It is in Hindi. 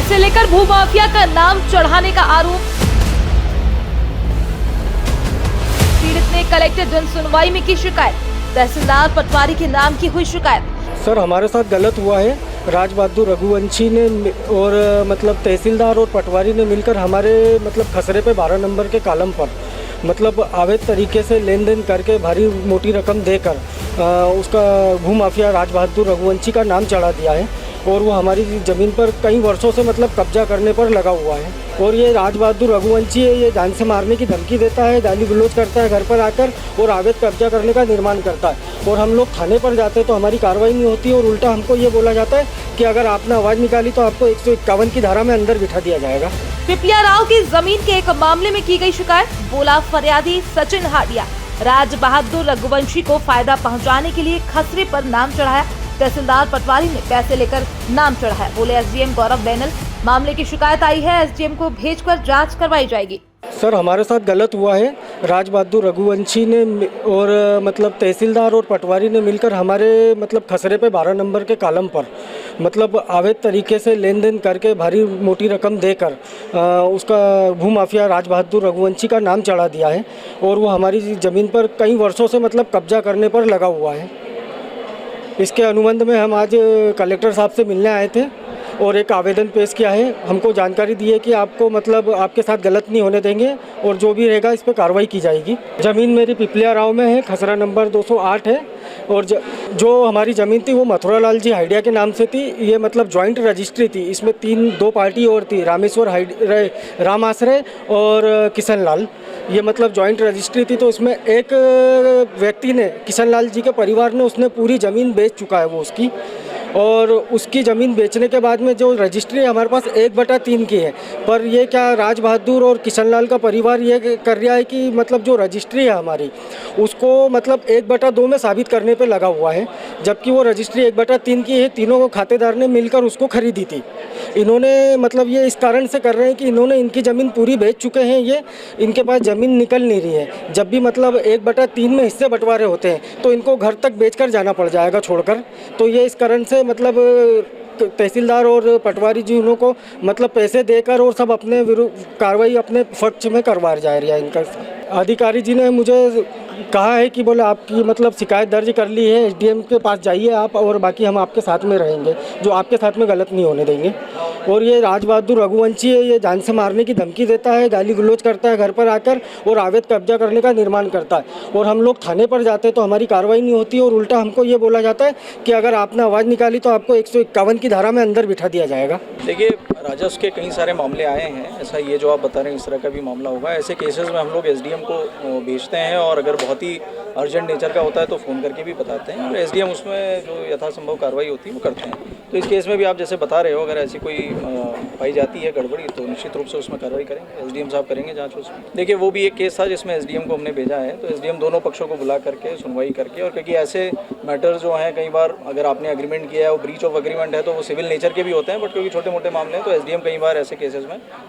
पैसे लेकर भूमाफिया का नाम चढ़ाने का आरोप। पीड़ित ने कलेक्टर जन सुनवाई में की शिकायत। तहसीलदार पटवारी के नाम की हुई शिकायत। सर हमारे साथ गलत हुआ है। राज बहादुर रघुवंशी ने और मतलब तहसीलदार और पटवारी ने मिलकर हमारे मतलब खसरे पे 12 नंबर के कॉलम पर मतलब अवैध तरीके से लेन देन करके भारी मोटी रकम देकर उसका भूमाफिया राज बहादुर रघुवंशी का नाम चढ़ा दिया है और वो हमारी ज़मीन पर कई वर्षों से मतलब कब्जा करने पर लगा हुआ है। और ये राज बहादुर रघुवंशी है, ये जान से मारने की धमकी देता है, गाली गलौज करता है घर पर आकर और अवैध कब्जा करने का निर्माण करता है। और हम लोग थाने पर जाते हैं तो हमारी कार्रवाई नहीं होती और उल्टा हमको ये बोला जाता है कि अगर आपने आवाज़ निकाली तो आपको 151 की धारा में अंदर बिठा दिया जाएगा। पिपलिया राव की जमीन के एक मामले में की गई शिकायत। बोला फरियादी सचिन हाडिया। राज बहादुर रघुवंशी को फायदा पहुंचाने के लिए खसरे पर नाम चढ़ाया। तहसीलदार पटवारी ने पैसे लेकर नाम चढ़ाया। बोले एसडीएम गौरव बैनल। मामले की शिकायत आई है, एसडीएम को भेजकर जांच करवाई जाएगी। सर हमारे साथ गलत हुआ है। राज बहादुर रघुवंशी ने और मतलब तहसीलदार और पटवारी ने मिलकर हमारे मतलब खसरे पे 12 नंबर के कॉलम पर मतलब अवैध तरीके से लेन देन करके भारी मोटी रकम देकर उसका भूमाफिया राज बहादुर रघुवंशी का नाम चढ़ा दिया है और वो हमारी ज़मीन पर कई वर्षों से मतलब कब्जा करने पर लगा हुआ है। इसके अनुबंध में हम आज कलेक्टर साहब से मिलने आए थे और एक आवेदन पेश किया है। हमको जानकारी दी है कि आपको मतलब आपके साथ गलत नहीं होने देंगे और जो भी रहेगा इस पर कार्रवाई की जाएगी। ज़मीन मेरी पिपलिया राव में है, खसरा नंबर 208 है और जो हमारी ज़मीन थी वो मथुरा लाल जी हाइडिया के नाम से थी। ये मतलब जॉइंट रजिस्ट्री थी, इसमें दो पार्टी और थी, रामेश्वर राम आश्रय और किशन लाल। ये मतलब जॉइंट रजिस्ट्री थी। तो इसमें एक व्यक्ति ने, किशन लाल जी के परिवार ने, उसने पूरी ज़मीन बेच चुका है वो उसकी। और उसकी ज़मीन बेचने के बाद में जो रजिस्ट्री हमारे पास 1/3 की है, पर ये क्या राज बहादुर और किशन लाल का परिवार ये कर रहा है कि मतलब जो रजिस्ट्री है हमारी उसको मतलब 1/2 में साबित करने पे लगा हुआ है, जबकि वो रजिस्ट्री 1/3 की है। तीनों को खातेदार ने मिलकर उसको खरीदी थी। इन्होंने मतलब ये इस कारण से कर रहे हैं कि इन्होंने इनकी ज़मीन पूरी बेच चुके हैं, ये इनके पास ज़मीन निकल नहीं रही है। जब भी मतलब 1/3 में हिस्से बंटवारे होते हैं तो इनको घर तक बेचकर जाना पड़ जाएगा छोड़कर। तो ये इस कारण से मतलब तहसीलदार और पटवारी जी उन्हों को मतलब पैसे देकर और सब अपने विरुद्ध कार्रवाई अपने पक्ष में करवा जा रही है। इनका अधिकारी जी ने मुझे कहा है कि बोले आपकी मतलब शिकायत दर्ज कर ली है, एसडीएम के पास जाइए आप और बाकी हम आपके साथ में रहेंगे, जो आपके साथ में गलत नहीं होने देंगे। और ये राज बहादुर रघुवंशी है, ये जान से मारने की धमकी देता है, गाली गलौज करता है घर पर आकर और अवैध कब्जा करने का निर्माण करता है। और हम लोग थाने पर जाते हैं तो हमारी कार्रवाई नहीं होती और उल्टा हमको ये बोला जाता है कि अगर आपने आवाज़ निकाली तो आपको 151 की धारा में अंदर बिठा दिया जाएगा। देखिए राजस्व के कई सारे मामले आए हैं, ऐसा ये जो आप बता रहे हैं इस तरह का भी मामला होगा। ऐसे केसेस में हम लोग एसडीएम को भेजते हैं और अगर बहुत ही अर्जेंट नेचर का होता है तो फ़ोन करके भी बताते हैं और एसडीएम उसमें जो यथासंभव कार्रवाई होती है वो करते हैं। तो इस केस में भी आप जैसे बता रहे हो, अगर ऐसी कोई पाई जाती है गड़बड़ी तो निश्चित रूप से उसमें कार्रवाई करेंगे, एसडीएम साहब करेंगे जांच उसमें। देखिए वो भी एक केस था जिसमें एसडीएम को हमने भेजा है, तो एसडीएम दोनों पक्षों को बुला करके सुनवाई करके, और क्योंकि ऐसे मैटर जो हैं कई बार अगर आपने एग्रीमेंट किया है वो ब्रीच ऑफ एग्रीमेंट है तो वो सिविल नेचर के भी होते हैं, बट क्योंकि छोटे मोटे मामले हैं तो एसडीएम कई बार ऐसे केसेस में